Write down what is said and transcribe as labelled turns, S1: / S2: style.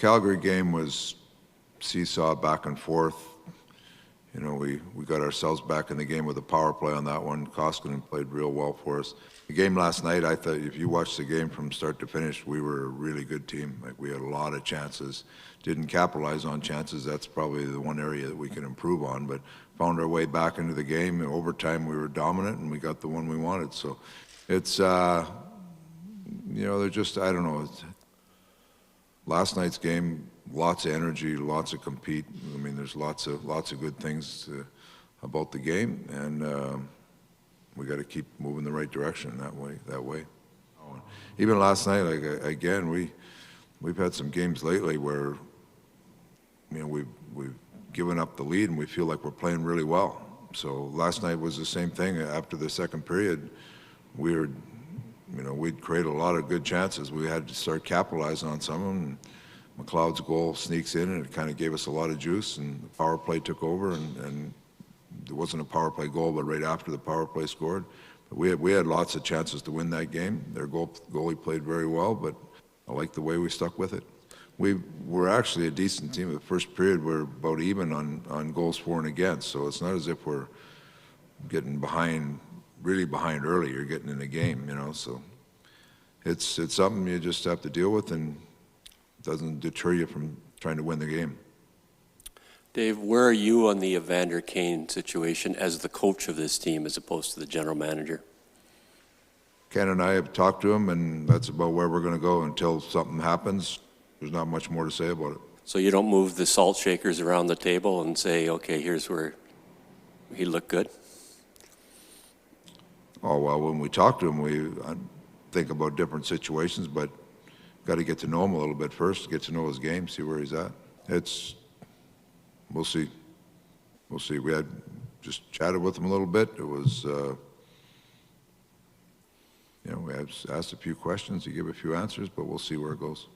S1: Calgary game was seesaw back and forth. You know, we got ourselves back in the game with a power play on that one. Koskinen played real well for us. The game last night, I thought if you watched the game from start to finish, we were a really good team. Like, we had a lot of chances. Didn't capitalize on chances. That's probably the one area that we can improve on, but found our way back into the game. In overtime, we were dominant, and we got the one we wanted. So it's, you know, they're just, I don't know. Last night's game, lots of energy, lots of compete. I mean, there's lots of good things about the game, and we got to keep moving the right direction that way. Even last night, like, again, we've had some games lately where, you know, we've given up the lead and we feel like we're playing really well. So last night was the same thing. After the second period, we'd create a lot of good chances. We had to start capitalizing on some of them. McLeod's goal sneaks in, and it kind of gave us a lot of juice, and the power play took over, and there wasn't a power play goal, but right after the power play scored. But we had lots of chances to win that game. Their goalie played very well, but I like the way we stuck with it. We were actually a decent team. The first period, we're about even on goals for and against, so it's not as if we're getting behind, really behind early. You're getting in the game, you know, so it's something you just have to deal with, and it doesn't deter you from trying to win the game.
S2: Dave, where are you on the Evander Kane situation as the coach of this team as opposed to the general manager?
S1: Ken and I have talked to him, and that's about where we're going to go until something happens. There's not much more to say about it.
S2: So you don't move the salt shakers around the table and say, okay, here's where he looked good?
S1: Oh, well, when we talk to him, we think about different situations, but got to get to know him a little bit first, get to know his game, see where he's at. We'll see. We'll see. We had just chatted with him a little bit. It was, you know, we asked a few questions. He gave a few answers, but we'll see where it goes.